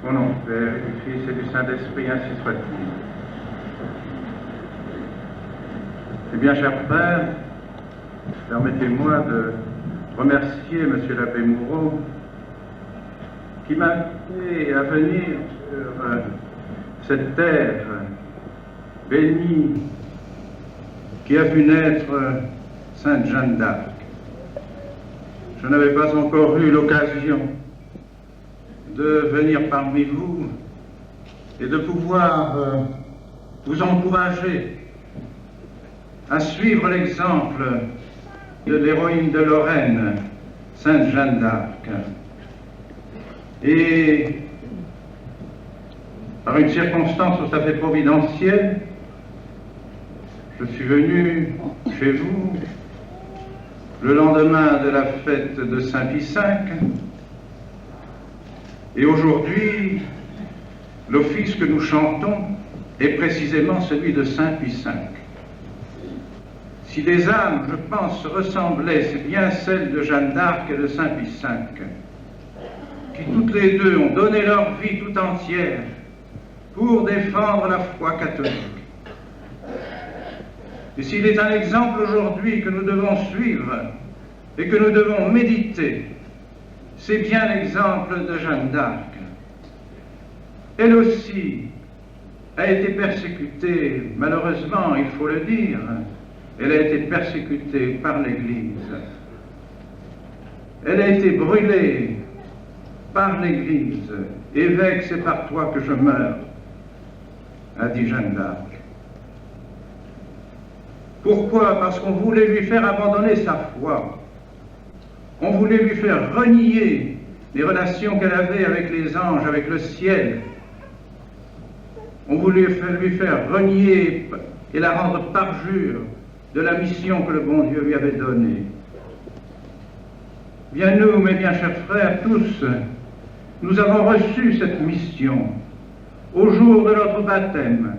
Au nom du Père, et du Fils et du Saint-Esprit, ainsi soit-il. Eh bien, chers frères, permettez-moi de remercier M. l'abbé Moureau qui m'a invité à venir sur cette terre bénie qui a vu naître Sainte Jeanne d'Arc. Je n'avais pas encore eu l'occasion de venir parmi vous et de pouvoir vous encourager à suivre l'exemple de l'héroïne de Lorraine, Sainte Jeanne d'Arc. Et par une circonstance tout à fait providentielle, je suis venu chez vous le lendemain de la fête de Saint-Pie V, et aujourd'hui, l'office que nous chantons est précisément celui de Saint-Pie V. Si des âmes, je pense, ressemblaient, c'est bien celles de Jeanne d'Arc et de Saint-Pie V, qui toutes les deux ont donné leur vie tout entière pour défendre la foi catholique. Et s'il est un exemple aujourd'hui que nous devons suivre et que nous devons méditer, c'est bien l'exemple de Jeanne d'Arc. Elle aussi a été persécutée, malheureusement, il faut le dire, elle a été persécutée par l'Église. Elle a été brûlée par l'Église. Évêque, c'est par toi que je meurs, a dit Jeanne d'Arc. Pourquoi? Parce qu'on voulait lui faire abandonner sa foi. On voulait lui faire renier les relations qu'elle avait avec les anges, avec le ciel. On voulait lui faire renier et la rendre parjure de la mission que le bon Dieu lui avait donnée. Bien nous, mes bien chers frères, tous, nous avons reçu cette mission au jour de notre baptême.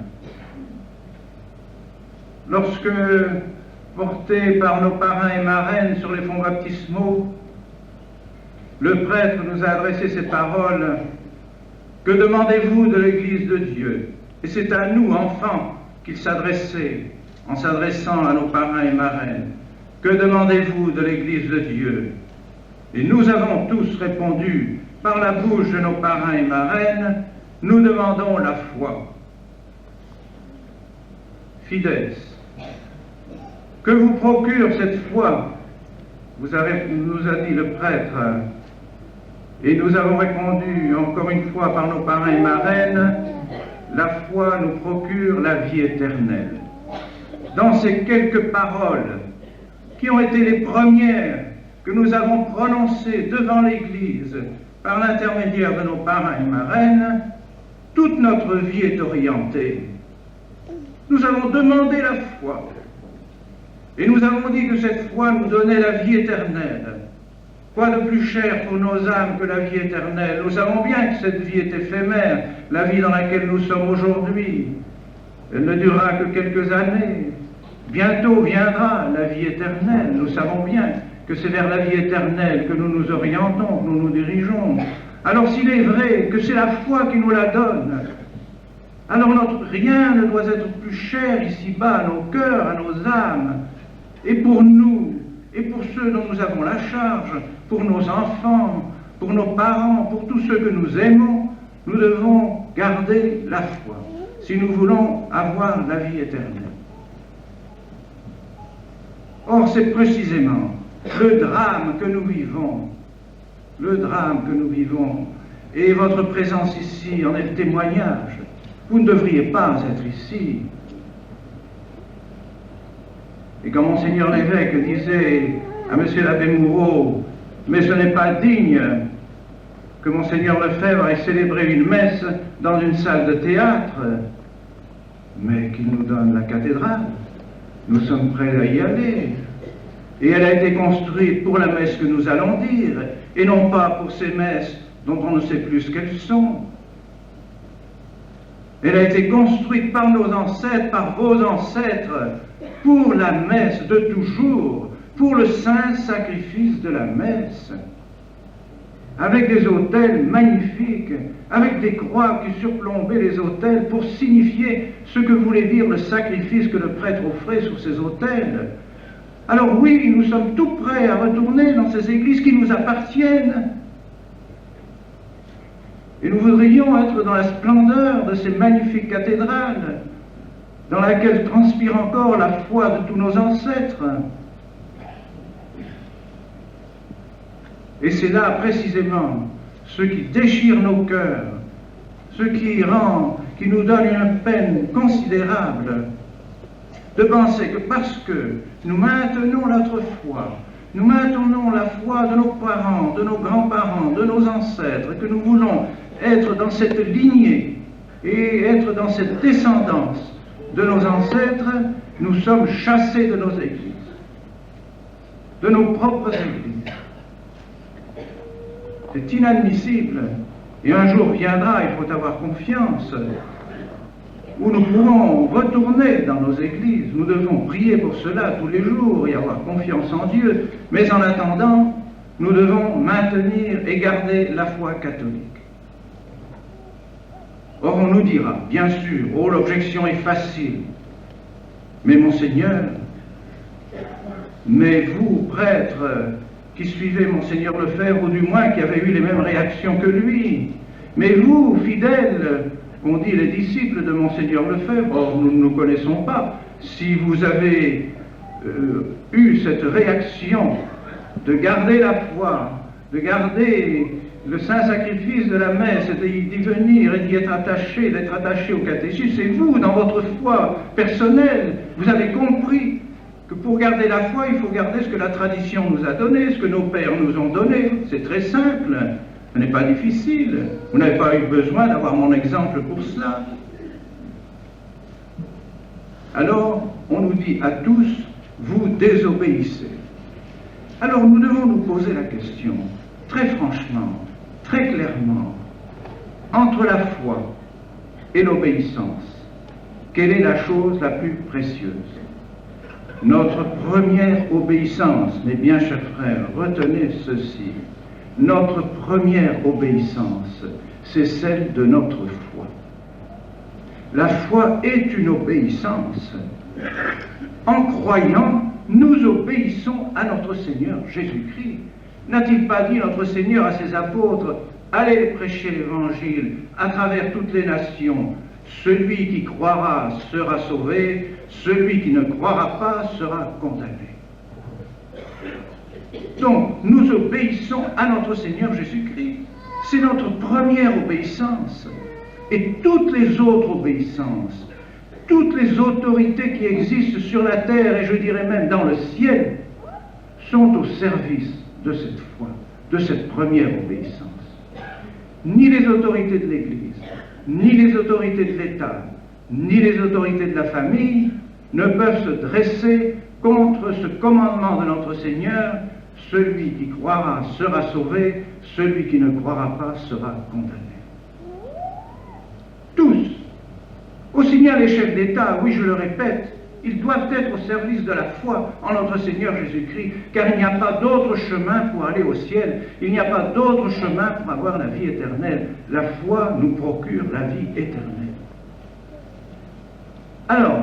Lorsque, portés par nos parrains et marraines sur les fonts baptismaux, le prêtre nous a adressé ces paroles: « Que demandez-vous de l'Église de Dieu ?» Et c'est à nous, enfants, qu'il s'adressait, en s'adressant à nos parrains et marraines. « Que demandez-vous de l'Église de Dieu ?» Et nous avons tous répondu, par la bouche de nos parrains et marraines, « Nous demandons la foi. » Fides, que vous procure cette foi? Nous a dit le prêtre, et nous avons répondu encore une fois par nos parrains et marraines: la foi nous procure la vie éternelle. Dans ces quelques paroles qui ont été les premières que nous avons prononcées devant l'Église par l'intermédiaire de nos parrains et marraines, toute notre vie est orientée. Nous avons demandé la foi. Et nous avons dit que cette foi nous donnait la vie éternelle. Quoi de plus cher pour nos âmes que la vie éternelle? Nous savons bien que cette vie est éphémère, la vie dans laquelle nous sommes aujourd'hui. Elle ne durera que quelques années. Bientôt viendra la vie éternelle. Nous savons bien que c'est vers la vie éternelle que nous nous orientons, que nous nous dirigeons. Alors s'il est vrai que c'est la foi qui nous la donne, alors notre rien ne doit être plus cher ici-bas à nos cœurs, à nos âmes. Et pour nous, et pour ceux dont nous avons la charge, pour nos enfants, pour nos parents, pour tous ceux que nous aimons, nous devons garder la foi, si nous voulons avoir la vie éternelle. Or, c'est précisément le drame que nous vivons, et votre présence ici en est le témoignage. Vous ne devriez pas être ici. Et quand Monseigneur l'évêque disait à M. l'abbé Moureau: « Mais ce n'est pas digne que Monseigneur Lefebvre ait célébré une messe dans une salle de théâtre, mais qu'il nous donne la cathédrale. Nous sommes prêts à y aller. Et elle a été construite pour la messe que nous allons dire, et non pas pour ces messes dont on ne sait plus ce qu'elles sont. Elle a été construite par nos ancêtres, par vos ancêtres, pour la messe de toujours, pour le saint sacrifice de la messe. avec des autels magnifiques, avec des croix qui surplombaient les autels pour signifier ce que voulait dire le sacrifice que le prêtre offrait sur ces autels. Alors oui, nous sommes tout prêts à retourner dans ces églises qui nous appartiennent. Et nous voudrions être dans la splendeur de ces magnifiques cathédrales, dans laquelle transpire encore la foi de tous nos ancêtres. Et c'est là précisément ce qui déchire nos cœurs, ce qui nous donne une peine considérable, de penser que parce que nous maintenons notre foi, nous maintenons la foi de nos parents, de nos grands-parents, de nos ancêtres, que nous voulons être dans cette lignée et être dans cette descendance de nos ancêtres, nous sommes chassés de nos églises, de nos propres églises. C'est inadmissible. Et un jour viendra, il faut avoir confiance, où nous pourrons retourner dans nos églises. Nous devons prier pour cela tous les jours et avoir confiance en Dieu. Mais en attendant, nous devons maintenir et garder la foi catholique. Or, on nous dira, bien sûr, oh, l'objection est facile. Mais Monseigneur, mais vous, prêtres, qui suivez Monseigneur Lefebvre, ou du moins qui avez eu les mêmes réactions que lui, mais vous, fidèles, on dit les disciples de Monseigneur Lefebvre, or nous ne nous connaissons pas, si vous avez eu cette réaction de garder la foi, de garder le saint sacrifice de la messe, d'y venir et d'y être attaché, d'être attaché au catéchisme, c'est vous, dans votre foi personnelle, vous avez compris que pour garder la foi, il faut garder ce que la tradition nous a donné, ce que nos pères nous ont donné. C'est très simple, ce n'est pas difficile. Vous n'avez pas eu besoin d'avoir mon exemple pour cela. Alors, on nous dit à tous, vous désobéissez. Alors nous devons nous poser la question, très franchement, très clairement, entre la foi et l'obéissance, quelle est la chose la plus précieuse? Notre première obéissance, mes bien chers frères, retenez ceci, notre première obéissance, c'est celle de notre foi. La foi est une obéissance. En croyant, nous obéissons à notre Seigneur Jésus-Christ. N'a-t-il pas dit notre Seigneur à ses apôtres, allez prêcher l'Évangile à travers toutes les nations, celui qui croira sera sauvé, celui qui ne croira pas sera condamné. Donc, nous obéissons à notre Seigneur Jésus-Christ. C'est notre première obéissance. Et toutes les autres obéissances, toutes les autorités qui existent sur la terre, et je dirais même dans le ciel, sont au service de cette foi, de cette première obéissance. Ni les autorités de l'Église, ni les autorités de l'État, ni les autorités de la famille ne peuvent se dresser contre ce commandement de notre Seigneur, celui qui croira sera sauvé, celui qui ne croira pas sera condamné. Tous, aussi bien les chefs d'État, oui je le répète, ils doivent être au service de la foi en notre Seigneur Jésus-Christ, car il n'y a pas d'autre chemin pour aller au ciel, il n'y a pas d'autre chemin pour avoir la vie éternelle. La foi nous procure la vie éternelle. Alors,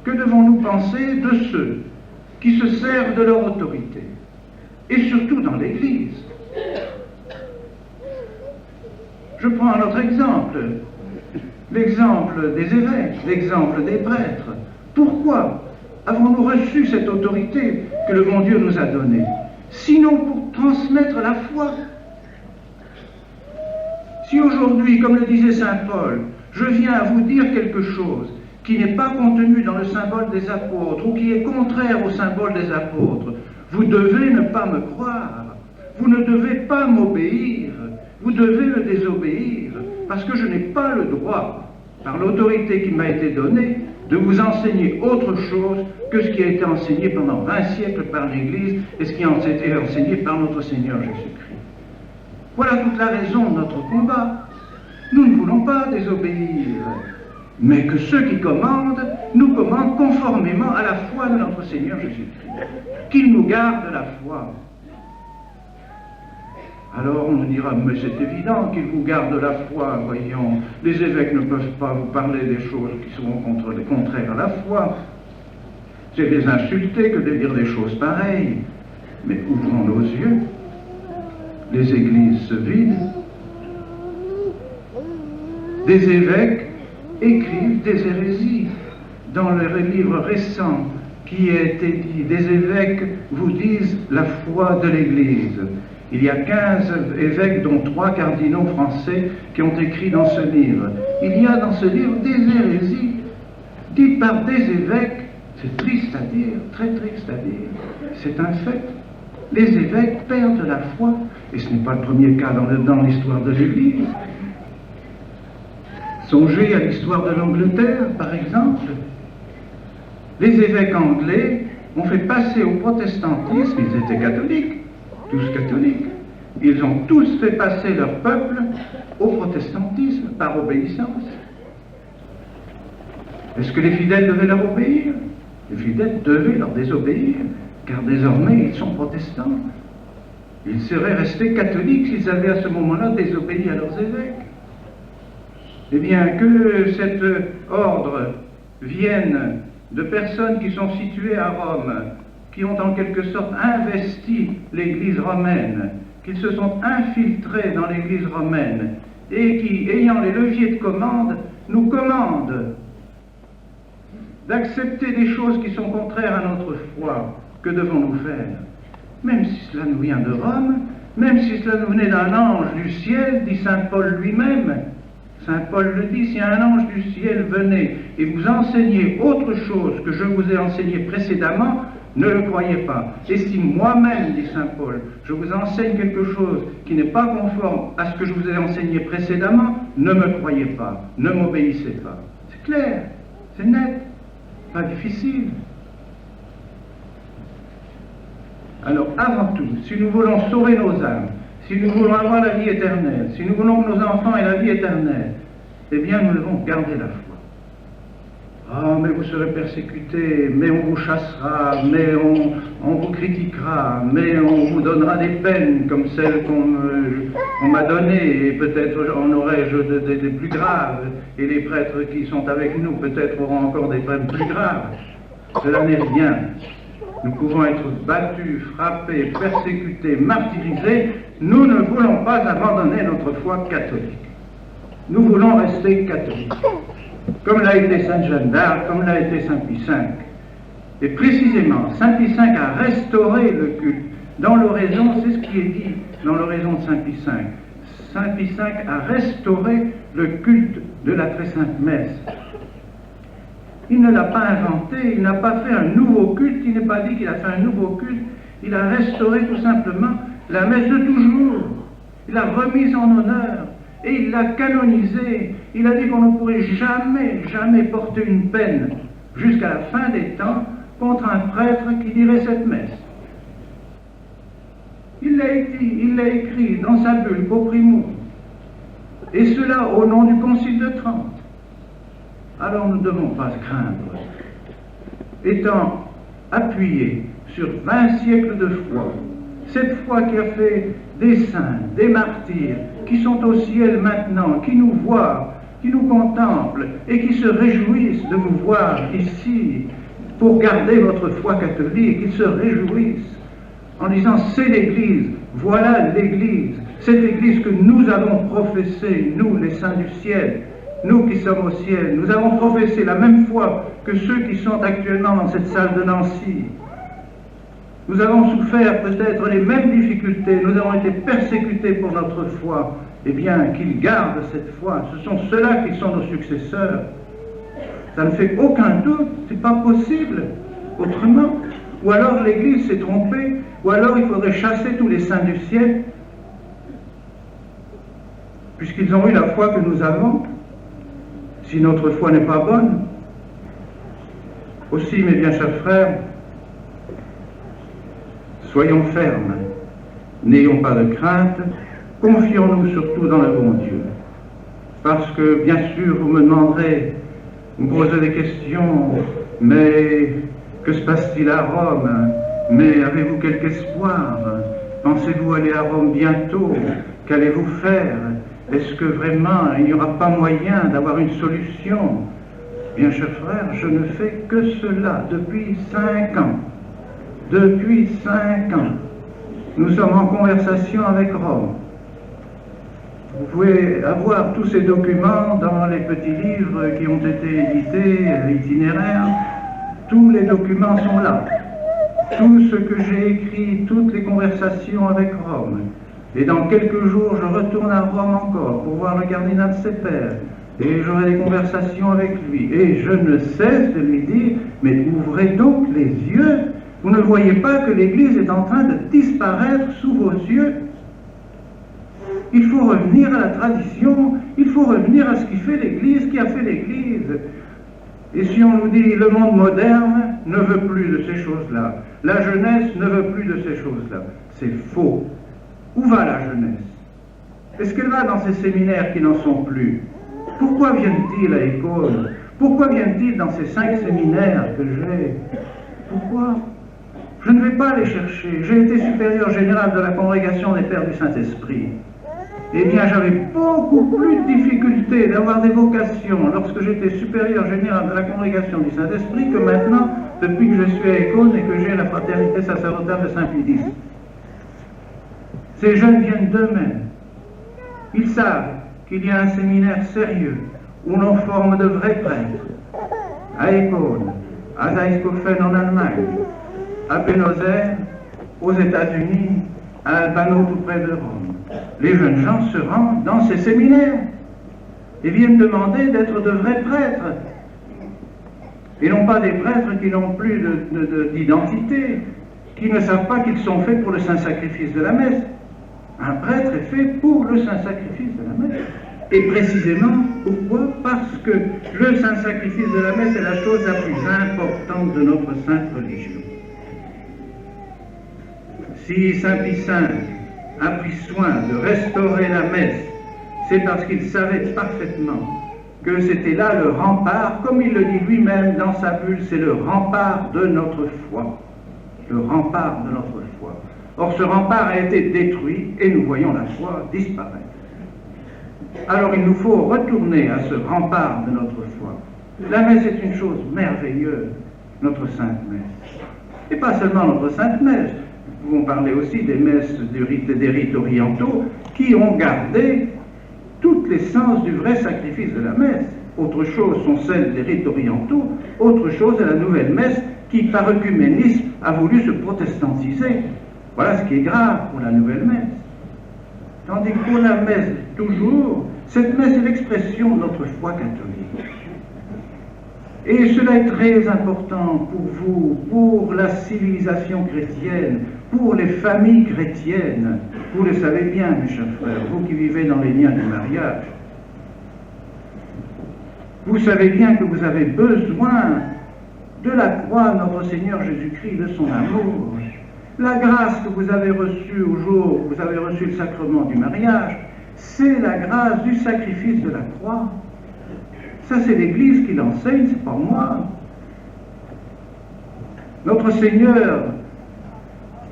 que devons-nous penser de ceux qui se servent de leur autorité, et surtout dans l'Église? Je prends un autre exemple, l'exemple des évêques, l'exemple des prêtres. Pourquoi avons-nous reçu cette autorité que le bon Dieu nous a donnée? Sinon pour transmettre la foi. Si aujourd'hui, comme le disait saint Paul, je viens à vous dire quelque chose qui n'est pas contenu dans le symbole des apôtres ou qui est contraire au symbole des apôtres, vous devez ne pas me croire, vous ne devez pas m'obéir, vous devez me désobéir, parce que je n'ai pas le droit, par l'autorité qui m'a été donnée, de vous enseigner autre chose que ce qui a été enseigné pendant 20 siècles par l'Église et ce qui a été enseigné par notre Seigneur Jésus-Christ. Voilà toute la raison de notre combat. Nous ne voulons pas désobéir, mais que ceux qui commandent nous commandent conformément à la foi de notre Seigneur Jésus-Christ. Qu'ils nous gardent la foi. Alors on nous dira, mais c'est évident qu'ils vous gardent la foi, voyons. Les évêques ne peuvent pas vous parler des choses qui sont contraires à la foi. C'est les insulter que de dire des choses pareilles. Mais ouvrons nos yeux. Les églises se vident. Des évêques écrivent des hérésies. Dans les livres récents qui a été dit, des évêques vous disent la foi de l'Église. Il y a 15 évêques, dont 3 cardinaux français, qui ont écrit dans ce livre. Il y a dans ce livre des hérésies dites par des évêques. C'est triste à dire, très triste à dire. C'est un fait. Les évêques perdent la foi. Et ce n'est pas le premier cas dans l'histoire de l'Église. Songez à l'histoire de l'Angleterre, par exemple. Les évêques anglais ont fait passer au protestantisme, ils étaient catholiques, tous catholiques, ils ont tous fait passer leur peuple au protestantisme par obéissance. Est-ce que les fidèles devaient leur obéir? Les fidèles devaient leur désobéir, car désormais ils sont protestants. Ils seraient restés catholiques s'ils avaient à ce moment-là désobéi à leurs évêques. Eh bien, que cet ordre vienne de personnes qui sont situées à Rome, qui ont en quelque sorte investi l'Église romaine, qu'ils se sont infiltrés dans l'Église romaine, et qui, ayant les leviers de commande, nous commandent d'accepter des choses qui sont contraires à notre foi. Que devons-nous faire? Même si cela nous vient de Rome, même si cela nous venait d'un ange du ciel, dit saint Paul lui-même. Saint Paul le dit, si un ange du ciel venait et vous enseignait autre chose que je vous ai enseigné précédemment, ne le croyez pas. Et si moi-même, dit saint Paul, je vous enseigne quelque chose qui n'est pas conforme à ce que je vous ai enseigné précédemment, ne me croyez pas, ne m'obéissez pas. C'est clair, c'est net, pas difficile. Alors, avant tout, si nous voulons sauver nos âmes, si nous voulons avoir la vie éternelle, si nous voulons que nos enfants aient la vie éternelle, eh bien, nous devons garder la foi. Ah, mais vous serez persécutés, mais on vous chassera, mais on vous critiquera, mais on vous donnera des peines comme celles qu'on m'a données, et peut-être en aurais-je des plus graves, et les prêtres qui sont avec nous peut-être auront encore des peines plus graves. Cela n'est rien. Nous pouvons être battus, frappés, persécutés, martyrisés. Nous ne voulons pas abandonner notre foi catholique. Nous voulons rester catholiques. Comme l'a été Sainte Jeanne d'Arc, comme l'a été Saint Pie V. Et précisément, Saint Pie V a restauré le culte. Dans l'oraison, c'est ce qui est dit dans l'oraison de Saint Pie V. Saint Pie V a restauré le culte de la très sainte messe. Il ne l'a pas inventé, il n'a pas fait un nouveau culte, il n'est pas dit qu'il a fait un nouveau culte, il a restauré tout simplement la messe de toujours. Il l'a remise en honneur et il l'a canonisée. Il a dit qu'on ne pourrait jamais, jamais porter une peine jusqu'à la fin des temps contre un prêtre qui dirait cette messe. Il l'a écrit dans sa bulle Poprimum, et cela au nom du Concile de Trente. Alors nous ne devons pas craindre. Étant appuyés sur 20 siècles de foi, cette foi qui a fait des saints, des martyrs, qui sont au ciel maintenant, qui nous voient, qui nous contemplent et qui se réjouissent de vous voir ici pour garder votre foi catholique, ils se réjouissent en disant c'est l'Église, voilà l'Église, cette Église que nous avons professée, nous les saints du ciel. Nous qui sommes au ciel, nous avons professé la même foi que ceux qui sont actuellement dans cette salle de Nancy. Nous avons souffert peut-être les mêmes difficultés, nous avons été persécutés pour notre foi. Eh bien, qu'ils gardent cette foi, ce sont ceux-là qui sont nos successeurs. Ça ne fait aucun doute, c'est pas possible autrement. Ou alors l'Église s'est trompée, ou alors il faudrait chasser tous les saints du ciel, puisqu'ils ont eu la foi que nous avons. Si notre foi n'est pas bonne. Aussi, mes bien chers frères, soyons fermes, n'ayons pas de crainte, confions-nous surtout dans le bon Dieu. Parce que, bien sûr, vous me demanderez, vous me poserez des questions, mais que se passe-t-il à Rome? Mais avez-vous quelque espoir? Pensez-vous aller à Rome bientôt? Qu'allez-vous faire? Est-ce que vraiment il n'y aura pas moyen d'avoir une solution? Bien, cher frère, je ne fais que cela depuis 5 ans. Depuis 5 ans. Nous sommes en conversation avec Rome. Vous pouvez avoir tous ces documents dans les petits livres qui ont été édités, itinéraires. Tous les documents sont là. Tout ce que j'ai écrit, toutes les conversations avec Rome. Et dans quelques jours, je retourne à Rome encore pour voir le cardinal Sepper. Et j'aurai des conversations avec lui. Et je ne cesse de lui dire, mais ouvrez donc les yeux. Vous ne voyez pas que l'Église est en train de disparaître sous vos yeux? Il faut revenir à la tradition, il faut revenir à ce qui fait l'Église, qui a fait l'Église. Et si on nous dit le monde moderne ne veut plus de ces choses-là, la jeunesse ne veut plus de ces choses-là, c'est faux. Où va la jeunesse? Est-ce qu'elle va dans ces séminaires qui n'en sont plus? Pourquoi viennent-ils à l'école? Pourquoi viennent-ils dans ces 5 séminaires que j'ai? Pourquoi? Je ne vais pas les chercher. J'ai été supérieur général de la congrégation des Pères du Saint-Esprit. Eh bien, j'avais beaucoup plus de difficultés d'avoir des vocations lorsque j'étais supérieur général de la congrégation du Saint-Esprit que maintenant, depuis que je suis à Écône et que j'ai la fraternité sacerdotale de Saint-Pédis. Ces jeunes viennent d'eux-mêmes. Ils savent qu'il y a un séminaire sérieux où l'on forme de vrais prêtres. À Écône, à Zeisskofen en Allemagne, à Buenos Aires, aux États-Unis, à Albano tout près de Rome. Les jeunes gens se rendent dans ces séminaires et viennent demander d'être de vrais prêtres. Et non pas des prêtres qui n'ont plus d'identité, qui ne savent pas qu'ils sont faits pour le saint sacrifice de la messe. Un prêtre est fait pour le saint sacrifice de la messe. Et précisément, pourquoi? Parce que le saint sacrifice de la messe est la chose la plus importante de notre sainte religion. Si Saint Pie V a pris soin de restaurer la messe, c'est parce qu'il savait parfaitement que c'était là le rempart, comme il le dit lui-même dans sa bulle, c'est le rempart de notre foi. Le rempart de notre foi. Or, ce rempart a été détruit et nous voyons la foi disparaître. Alors, il nous faut retourner à ce rempart de notre foi. La messe est une chose merveilleuse, notre sainte messe. Et pas seulement notre sainte messe. Nous pouvons parler aussi des messes des rites orientaux qui ont gardé toute l'essence du vrai sacrifice de la messe. Autre chose sont celles des rites orientaux, autre chose est la nouvelle messe qui, par œcuménisme, a voulu se protestantiser. Voilà ce qui est grave pour la nouvelle messe. Tandis que pour la messe, toujours, cette messe est l'expression de notre foi catholique. Et cela est très important pour vous, pour la civilisation chrétienne, pour les familles chrétiennes. Vous le savez bien, mes chers frères, vous qui vivez dans les liens du mariage. Vous savez bien que vous avez besoin de la croix de notre Seigneur Jésus-Christ, de son amour. La grâce que vous avez reçue au jour où vous avez reçu le sacrement du mariage, c'est la grâce du sacrifice de la croix. Ça, c'est l'Église qui l'enseigne, c'est pas moi. Notre Seigneur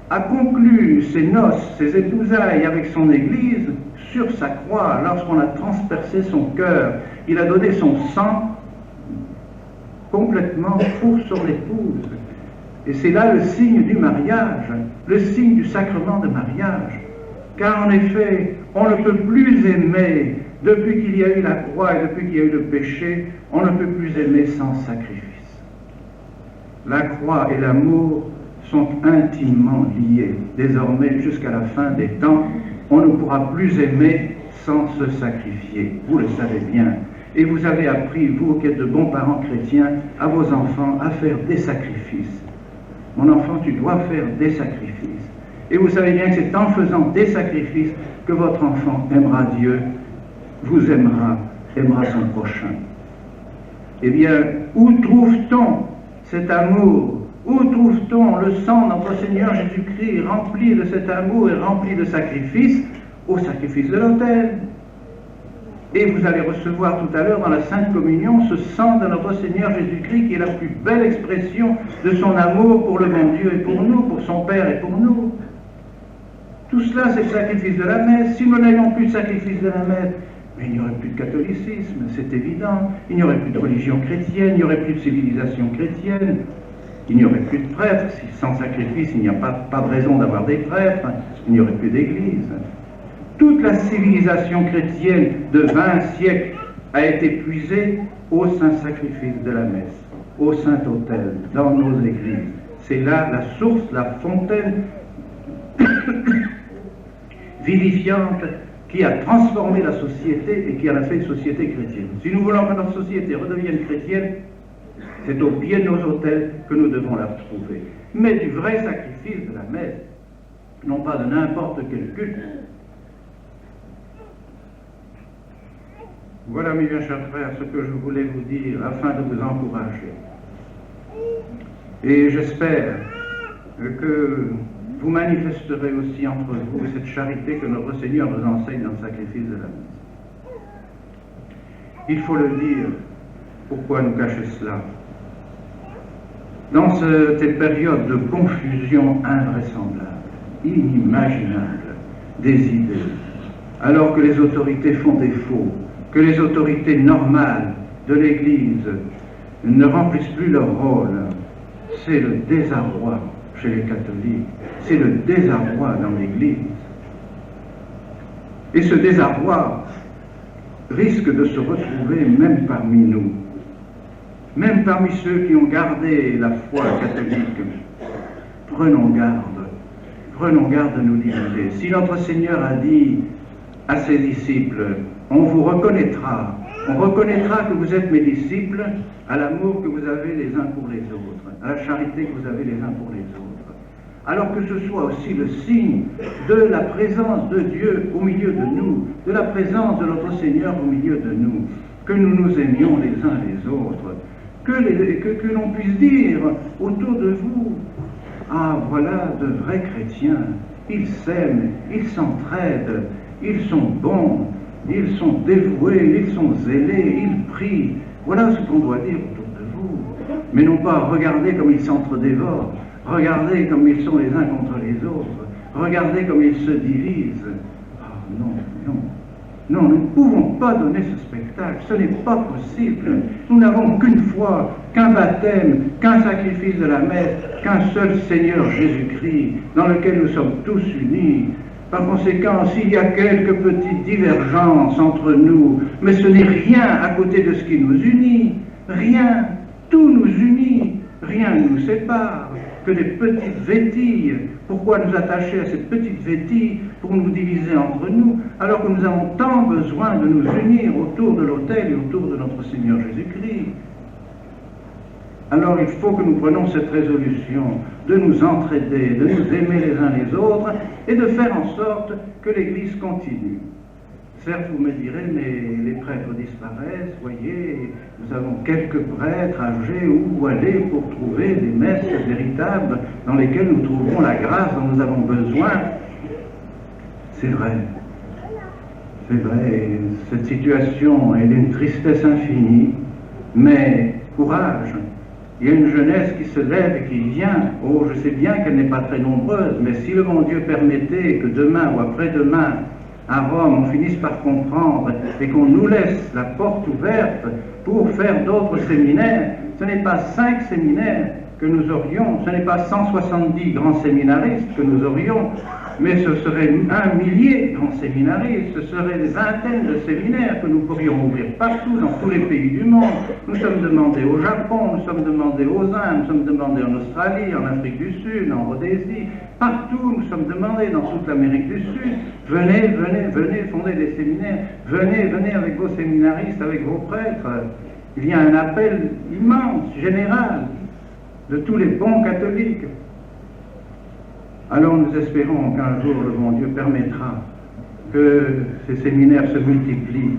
a conclu ses noces, ses épousailles avec son Église sur sa croix, lorsqu'on a transpercé son cœur. Il a donné son sang complètement pour son épouse. Et c'est là le signe du mariage, le signe du sacrement de mariage. Car en effet, on ne peut plus aimer, depuis qu'il y a eu la croix et depuis qu'il y a eu le péché, on ne peut plus aimer sans sacrifice. La croix et l'amour sont intimement liés. Désormais, jusqu'à la fin des temps, on ne pourra plus aimer sans se sacrifier. Vous le savez bien. Et vous avez appris, vous qui êtes de bons parents chrétiens, à vos enfants à faire des sacrifices. Mon enfant, tu dois faire des sacrifices. Et vous savez bien que c'est en faisant des sacrifices que votre enfant aimera Dieu, vous aimera son prochain. Eh bien, où trouve-t-on cet amour? Où trouve-t-on le sang de notre Seigneur Jésus-Christ rempli de cet amour et rempli de sacrifices? Au sacrifice de l'autel. Et vous allez recevoir tout à l'heure dans la Sainte Communion ce sang de notre Seigneur Jésus-Christ qui est la plus belle expression de son amour pour le bon Dieu et pour nous, pour son Père et pour nous. Tout cela, c'est le sacrifice de la messe. Si nous n'avions plus de sacrifice de la messe, mais il n'y aurait plus de catholicisme, c'est évident. Il n'y aurait plus de religion chrétienne, il n'y aurait plus de civilisation chrétienne. Il n'y aurait plus de prêtres. Sans sacrifice, il n'y a pas de raison d'avoir des prêtres. Il n'y aurait plus d'église. Toute la civilisation chrétienne de 20 siècles a été puisée au saint sacrifice de la messe, au Saint-Autel, dans nos églises. C'est là la source, la fontaine vivifiante qui a transformé la société et qui en a fait une société chrétienne. Si nous voulons que notre société redevienne chrétienne, c'est au pied de nos autels que nous devons la retrouver. Mais du vrai sacrifice de la messe, non pas de n'importe quel culte. Voilà, mes bien chers frères, ce que je voulais vous dire afin de vous encourager. Et j'espère que vous manifesterez aussi entre vous cette charité que notre Seigneur nous enseigne dans le sacrifice de la messe. Il faut le dire, pourquoi nous cacher cela? Dans cette période de confusion invraisemblable, inimaginable, des idées, alors que les autorités font défaut, que les autorités normales de l'Église ne remplissent plus leur rôle, c'est le désarroi chez les catholiques, c'est le désarroi dans l'Église. Et ce désarroi risque de se retrouver même parmi nous, même parmi ceux qui ont gardé la foi catholique. Prenons garde de nous diviser. Si notre Seigneur a dit à ses disciples, on vous reconnaîtra, on reconnaîtra que vous êtes mes disciples à l'amour que vous avez les uns pour les autres, à la charité que vous avez les uns pour les autres. Alors que ce soit aussi le signe de la présence de Dieu au milieu de nous, de la présence de notre Seigneur au milieu de nous, que nous nous aimions les uns les autres, que l'on puisse dire autour de vous, ah voilà de vrais chrétiens, ils s'aiment, ils s'entraident, ils sont bons, ils sont dévoués, ils sont zélés, ils prient. Voilà ce qu'on doit dire autour de vous. Mais non pas regarder comme ils s'entre-dévorent, regardez comme ils sont les uns contre les autres, regardez comme ils se divisent. Ah non, non. Non, nous ne pouvons pas donner ce spectacle, ce n'est pas possible. Nous n'avons qu'une foi, qu'un baptême, qu'un sacrifice de la messe, qu'un seul Seigneur Jésus-Christ, dans lequel nous sommes tous unis. Par conséquent, s'il y a quelques petites divergences entre nous, mais ce n'est rien à côté de ce qui nous unit, rien, tout nous unit, rien ne nous sépare, que des petites vétilles. Pourquoi nous attacher à ces petites vétilles pour nous diviser entre nous, alors que nous avons tant besoin de nous unir autour de l'autel et autour de notre Seigneur Jésus-Christ? Alors il faut que nous prenions cette résolution de nous entraider, de nous aimer les uns les autres et de faire en sorte que l'Église continue. Certes, vous me direz, mais les prêtres disparaissent, voyez, nous avons quelques prêtres âgés où aller pour trouver des messes véritables dans lesquelles nous trouverons la grâce dont nous avons besoin. C'est vrai, cette situation est d'une tristesse infinie, mais courage. Il y a une jeunesse qui se lève et qui vient. Oh, je sais bien qu'elle n'est pas très nombreuse, mais si le bon Dieu permettait que demain ou après-demain, à Rome, on finisse par comprendre et qu'on nous laisse la porte ouverte pour faire d'autres séminaires, ce n'est pas 5 séminaires que nous aurions, ce n'est pas 170 grands séminaristes que nous aurions, mais ce serait 1 millier de grands séminaristes, ce seraient des vingtaines de séminaires que nous pourrions ouvrir partout, dans tous les pays du monde. Nous sommes demandés au Japon, nous sommes demandés aux Indes, nous sommes demandés en Australie, en Afrique du Sud, en Rhodésie, partout nous sommes demandés, dans toute l'Amérique du Sud. Venez, venez, venez fonder des séminaires, venez, venez avec vos séminaristes, avec vos prêtres. Il y a un appel immense, général, de tous les bons catholiques. Alors nous espérons qu'un jour le bon Dieu permettra que ces séminaires se multiplient.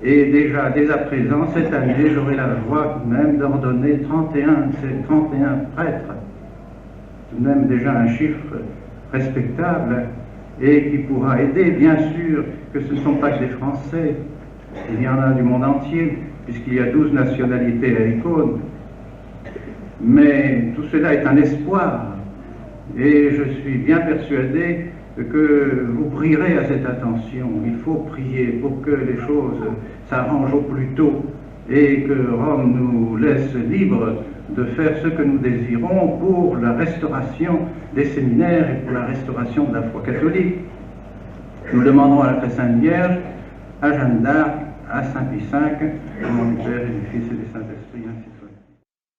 Et déjà, dès à présent, cette année, j'aurai la joie même d'ordonner 31 prêtres. Tout de même déjà un chiffre respectable et qui pourra aider, bien sûr, que ce ne sont pas que des Français. Il y en a du monde entier, puisqu'il y a 12 nationalités à l'icône. Mais tout cela est un espoir. Et je suis bien persuadé que vous prierez à cette attention. Il faut prier pour que les choses s'arrangent au plus tôt et que Rome nous laisse libres de faire ce que nous désirons pour la restauration des séminaires et pour la restauration de la foi catholique. Nous demandons à la très Sainte Vierge, à Jeanne d'Arc, à Saint Pie V, au nom du Père et du Fils et du Saint-Esprit, ainsi soit.